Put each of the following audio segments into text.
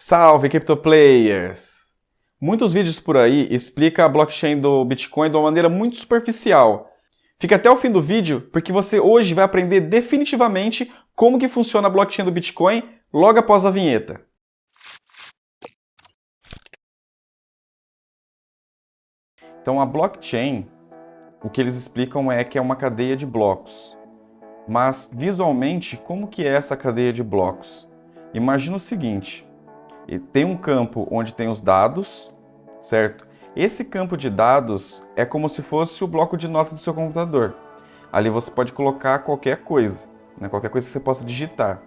Salve, CryptoPlayers! Muitos vídeos por aí explicam a blockchain do Bitcoin de uma maneira muito superficial. Fica até o fim do vídeo, porque você hoje vai aprender definitivamente como que funciona a blockchain do Bitcoin logo após a vinheta. Então a blockchain, o que eles explicam é que é uma cadeia de blocos. Mas visualmente, como que é essa cadeia de blocos? Imagina o seguinte, tem um campo onde tem os dados, certo? Esse campo de dados é como se fosse o bloco de notas do seu computador. Ali você pode colocar qualquer coisa, né? Qualquer coisa que você possa digitar.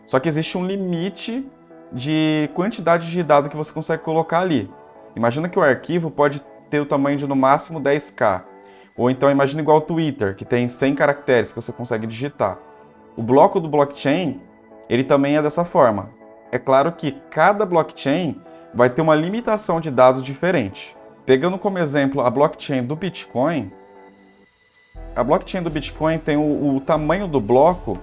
Só que existe um limite de quantidade de dados que você consegue colocar ali. Imagina que o arquivo pode ter o tamanho de no máximo 10K. Ou então imagina igual o Twitter, que tem 100 caracteres que você consegue digitar. O bloco do blockchain, ele também é dessa forma. É claro que cada blockchain vai ter uma limitação de dados diferente. Pegando como exemplo a blockchain do Bitcoin, a blockchain do Bitcoin tem o tamanho do bloco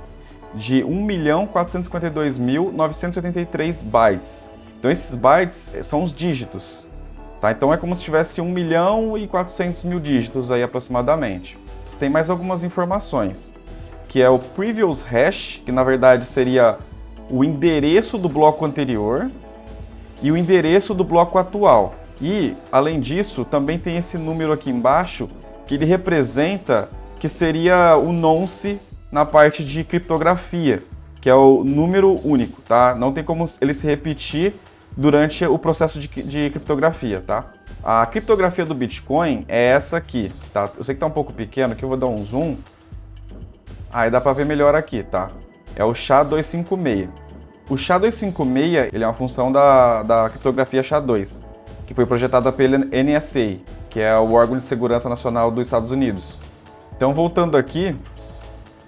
de 1.452.983 bytes. Então esses bytes são os dígitos. Tá? Então é como se tivesse 1.400.000 dígitos aí aproximadamente. Tem mais algumas informações, que é o previous hash, que na verdade seria o endereço do bloco anterior e o endereço do bloco atual. E, além disso, também tem esse número aqui embaixo, que ele representa que seria o nonce na parte de criptografia, que é o número único, tá? Não tem como ele se repetir durante o processo de criptografia, tá? A criptografia do Bitcoin é essa aqui, tá? Eu sei que tá um pouco pequeno, aqui eu vou dar um zoom. Aí dá para ver melhor aqui, tá? É o SHA-256. O SHA-256 ele é uma função da criptografia SHA-2, que foi projetada pela NSA, que é o órgão de segurança nacional dos Estados Unidos. Então, voltando aqui,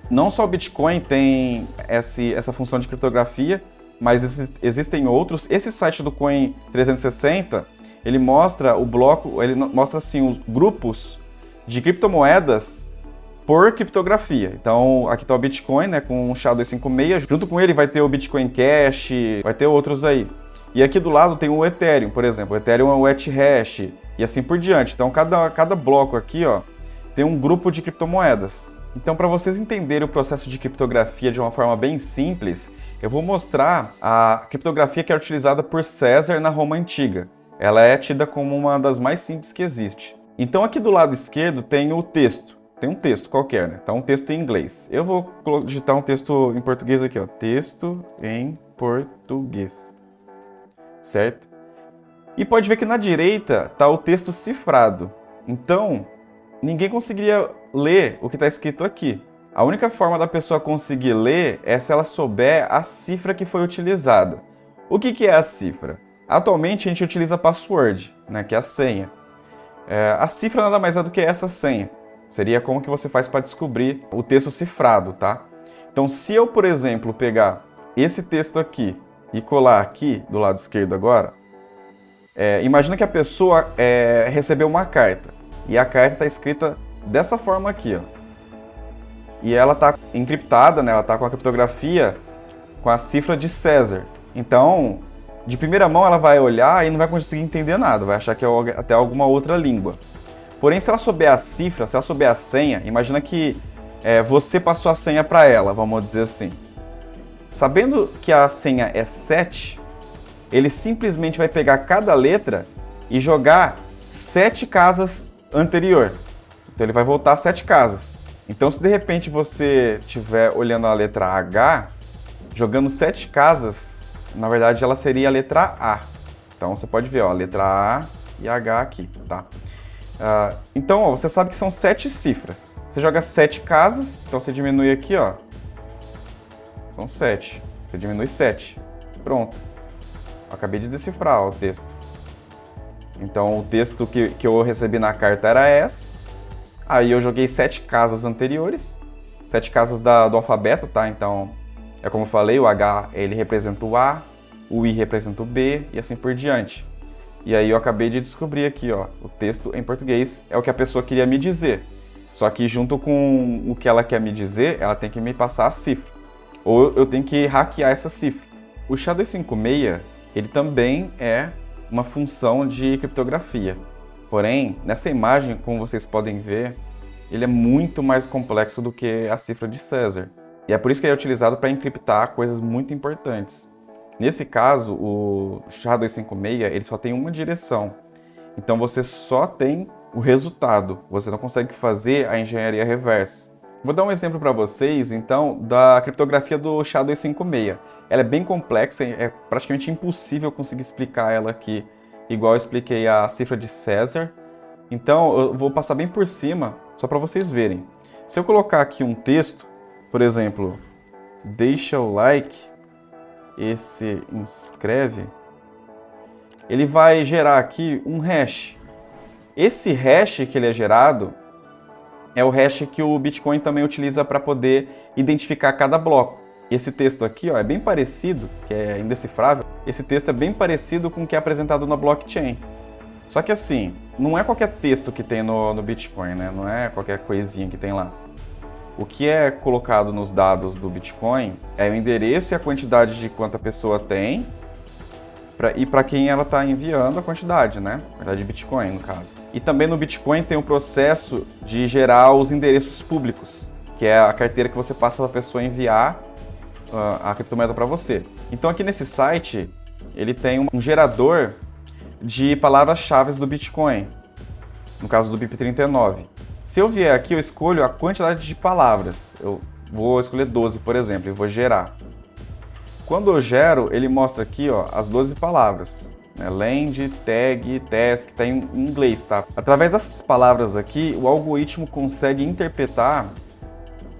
não só o Bitcoin tem essa função de criptografia, mas existem outros. Esse site do Coin 360, ele mostra o bloco, ele mostra assim os grupos de criptomoedas por criptografia. Então, aqui está o Bitcoin, né, com o SHA-256. Junto com ele vai ter o Bitcoin Cash, vai ter outros aí. E aqui do lado tem o Ethereum, por exemplo. O Ethereum é o Ethash e assim por diante. Então, cada bloco aqui, ó, tem um grupo de criptomoedas. Então, para vocês entenderem o processo de criptografia de uma forma bem simples, eu vou mostrar a criptografia que é utilizada por César na Roma Antiga. Ela é tida como uma das mais simples que existe. Então, aqui do lado esquerdo tem o texto. Tem um texto qualquer, né? Tá um texto em inglês. Eu vou digitar um texto em português aqui, ó. Texto em português. Certo? E pode ver que na direita tá o texto cifrado. Então, ninguém conseguiria ler o que está escrito aqui. A única forma da pessoa conseguir ler é se ela souber a cifra que foi utilizada. O que é a cifra? Atualmente a gente utiliza a password, né? Que é a senha. A cifra nada mais é do que essa senha. Seria como que você faz para descobrir o texto cifrado, tá? Então, se eu, por exemplo, pegar esse texto aqui e colar aqui do lado esquerdo agora, imagina que a pessoa recebeu uma carta e a carta está escrita dessa forma aqui, ó. E ela está encriptada, né? Ela está com a criptografia com a cifra de César. Então, de primeira mão ela vai olhar e não vai conseguir entender nada, vai achar que é até alguma outra língua. Porém, se ela souber a cifra, se ela souber a senha, imagina que você passou a senha para ela, vamos dizer assim. Sabendo que a senha é 7, ele simplesmente vai pegar cada letra e jogar 7 casas anterior. Então ele vai voltar 7 casas. Então se de repente você estiver olhando a letra H, jogando 7 casas, na verdade ela seria a letra A. Então você pode ver, ó, a letra A e H aqui, tá? Então, ó, você sabe que são 7 cifras. Você joga 7 casas, então você diminui aqui, ó. São 7. Você diminui 7. Pronto. Acabei de decifrar ó, o texto. Então, o texto que eu recebi na carta era essa. Aí eu joguei 7 casas anteriores. 7 casas do alfabeto, tá? Então, é como eu falei, o H ele representa o A, o I representa o B e assim por diante. E aí eu acabei de descobrir aqui, ó, o texto em português é o que a pessoa queria me dizer. Só que junto com o que ela quer me dizer, ela tem que me passar a cifra. Ou eu tenho que hackear essa cifra. O SHA-256, ele também é uma função de criptografia. Porém, nessa imagem, como vocês podem ver, ele é muito mais complexo do que a cifra de César. E é por isso que ele é utilizado para encriptar coisas muito importantes. Nesse caso, o SHA-256 ele só tem uma direção. Então você só tem o resultado, você não consegue fazer a engenharia reversa. Vou dar um exemplo para vocês, então, da criptografia do SHA-256. Ela é bem complexa, é praticamente impossível conseguir explicar ela aqui, igual eu expliquei a cifra de César. Então, eu vou passar bem por cima, só para vocês verem. Se eu colocar aqui um texto, por exemplo, deixa o like, esse inscreve, ele vai gerar aqui um hash. Esse hash que ele é gerado é o hash que o Bitcoin também utiliza para poder identificar cada bloco. Esse texto aqui, ó, é bem parecido, que é indecifrável, esse texto é bem parecido com o que é apresentado na blockchain. Só que assim, não é qualquer texto que tem no Bitcoin, né? Não é qualquer coisinha que tem lá. O que é colocado nos dados do Bitcoin é o endereço e a quantidade de quanta pessoa tem e para quem ela está enviando a quantidade, né? A quantidade de Bitcoin, no caso. E também no Bitcoin tem o processo de gerar os endereços públicos, que é a carteira que você passa para a pessoa enviar a criptomoeda para você. Então aqui nesse site, ele tem um gerador de palavras-chave do Bitcoin, no caso do BIP39. Se eu vier aqui, eu escolho a quantidade de palavras. Eu vou escolher 12, por exemplo, e vou gerar. Quando eu gero, ele mostra aqui, ó, as 12 palavras. Né? Land, tag, task, tá em inglês, tá? Através dessas palavras aqui, o algoritmo consegue interpretar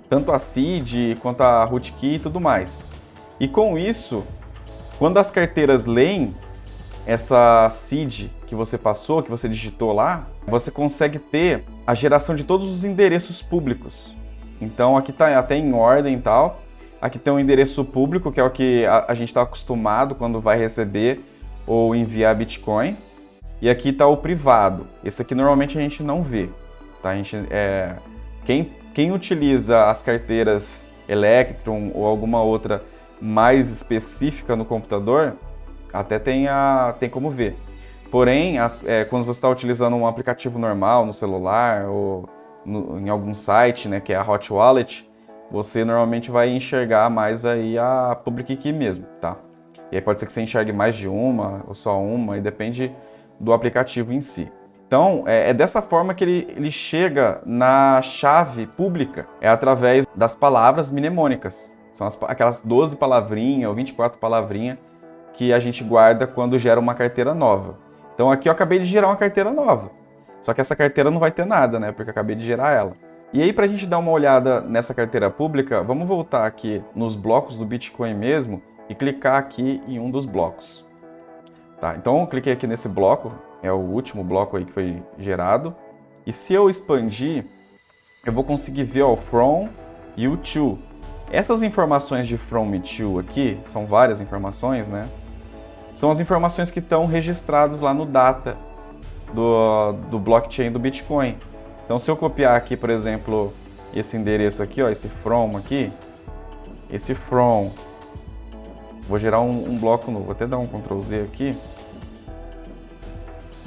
tanto a seed quanto a rootkey e tudo mais. E com isso, quando as carteiras leem essa seed que você passou, que você digitou lá, você consegue ter a geração de todos os endereços públicos. Então aqui está até em ordem e tal. Aqui tem um endereço público, que é o que a gente está acostumado quando vai receber ou enviar Bitcoin. E aqui está o privado. Esse aqui normalmente a gente não vê. Tá? Quem utiliza as carteiras Electrum ou alguma outra mais específica no computador, até tem como ver. Porém, quando você está utilizando um aplicativo normal no celular ou em algum site, né, que é a Hot Wallet, você normalmente vai enxergar mais aí a Public Key mesmo, tá? E aí pode ser que você enxergue mais de uma ou só uma, e depende do aplicativo em si. Então, é dessa forma que ele chega na chave pública, é através das palavras mnemônicas. São aquelas 12 palavrinhas ou 24 palavrinhas que a gente guarda quando gera uma carteira nova. Então aqui eu acabei de gerar uma carteira nova. Só que essa carteira não vai ter nada, né? Porque eu acabei de gerar ela. E aí, para a gente dar uma olhada nessa carteira pública, vamos voltar aqui nos blocos do Bitcoin mesmo e clicar aqui em um dos blocos. Tá, então eu cliquei aqui nesse bloco, é o último bloco aí que foi gerado. E se eu expandir, eu vou conseguir ver ó, o from e o to. Essas informações de from e to aqui, são várias informações, né? São as informações que estão registradas lá no data do blockchain do Bitcoin. Então, se eu copiar aqui, por exemplo, esse endereço aqui, ó, esse from aqui, esse from, vou gerar um bloco novo. Vou até dar um Ctrl Z aqui,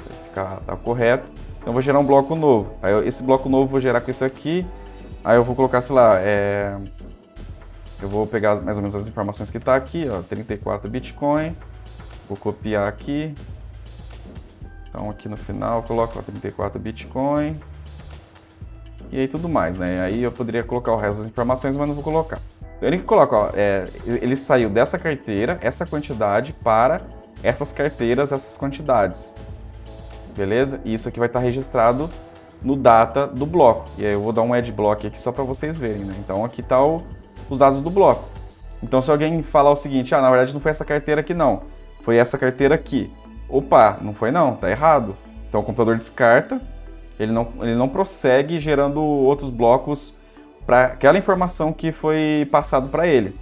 para ficar correto. Então, vou gerar um bloco novo. Aí, esse bloco novo eu vou gerar com isso aqui. Aí, eu vou colocar, sei lá, eu vou pegar mais ou menos as informações que está aqui, ó, 34 Bitcoin. Vou copiar aqui. Então, aqui no final, eu coloco ó, 34 Bitcoin. E aí tudo mais, né? Aí eu poderia colocar o resto das informações, mas não vou colocar. Então ele coloca, ó, ele saiu dessa carteira, essa quantidade, para essas carteiras, essas quantidades. Beleza? E isso aqui vai estar registrado no data do bloco. E aí eu vou dar um add block aqui só para vocês verem, né? Então aqui tá os dados do bloco. Então se alguém falar o seguinte, na verdade não foi essa carteira aqui não, foi essa carteira aqui. Opa, não foi não, tá errado. Então o computador descarta. Ele não prossegue gerando outros blocos para aquela informação que foi passado para ele.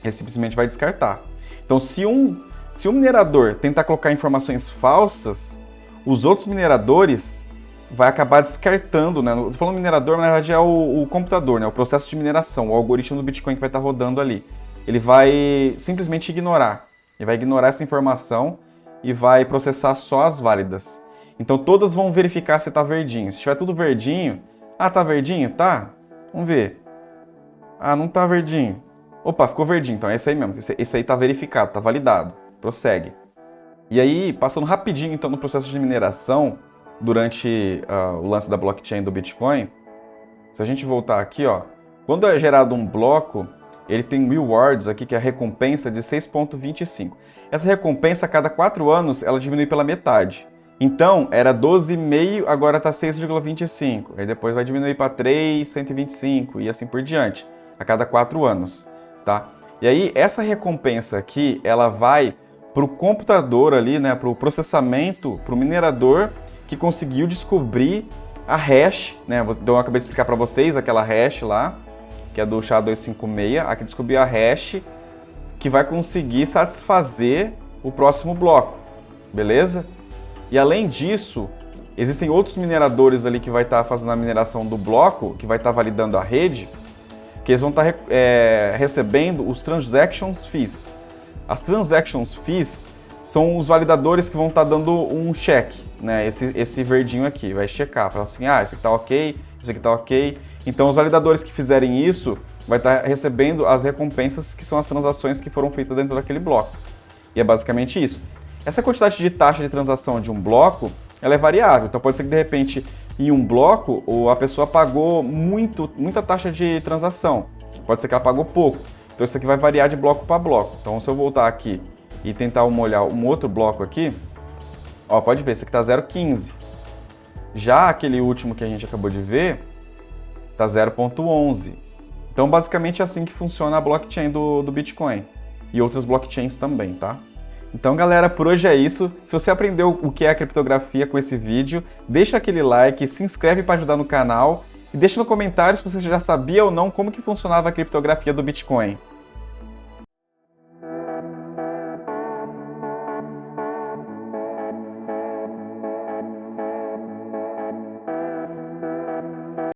Ele simplesmente vai descartar. Então, se um minerador tentar colocar informações falsas, os outros mineradores vai acabar descartando, né? Tô falando minerador, mas na verdade é o computador, né? O processo de mineração, o algoritmo do Bitcoin que vai estar rodando ali. Ele vai simplesmente ignorar Ele vai ignorar essa informação e vai processar só as válidas. Então todas vão verificar se está verdinho. Se tiver tudo verdinho, tá verdinho? Tá. Vamos ver. Não tá verdinho. Opa, ficou verdinho. Então é esse aí mesmo. Esse aí tá verificado, tá validado. Prossegue. E aí, passando rapidinho então no processo de mineração, durante o lance da blockchain do Bitcoin, se a gente voltar aqui, ó, quando é gerado um bloco, ele tem rewards aqui, que é a recompensa de 6,25. Essa recompensa, a cada 4 anos, ela diminui pela metade. Então, era 12,5, agora está 6,25. Aí depois vai diminuir para 3,125 e assim por diante, a cada 4 anos, tá? E aí, essa recompensa aqui, ela vai para o computador ali, né, para o processamento, para o minerador que conseguiu descobrir a hash, né? Eu acabei de explicar para vocês aquela hash lá, que é do SHA-256, a que descobriu a hash, que vai conseguir satisfazer o próximo bloco, beleza? E além disso, existem outros mineradores ali que vai estar fazendo a mineração do bloco, que vai estar validando a rede, que eles vão estar recebendo os Transactions Fees. As Transactions Fees são os validadores que vão estar dando um check, né? Esse verdinho aqui, vai checar, falar assim, esse aqui tá ok, esse aqui tá ok. Então os validadores que fizerem isso vai estar recebendo as recompensas, que são as transações que foram feitas dentro daquele bloco. E é basicamente isso. Essa quantidade de taxa de transação de um bloco, ela é variável. Então pode ser que de repente em um bloco a pessoa pagou muita taxa de transação. Pode ser que ela pagou pouco. Então isso aqui vai variar de bloco para bloco. Então se eu voltar aqui e tentar olhar um outro bloco aqui, ó, pode ver, esse aqui tá 0,15. Já aquele último que a gente acabou de ver, tá 0,11. Então basicamente é assim que funciona a blockchain do Bitcoin. E outras blockchains também, tá? Então galera, por hoje é isso. Se você aprendeu o que é a criptografia com esse vídeo, deixa aquele like, se inscreve para ajudar no canal e deixa no comentário se você já sabia ou não como que funcionava a criptografia do Bitcoin.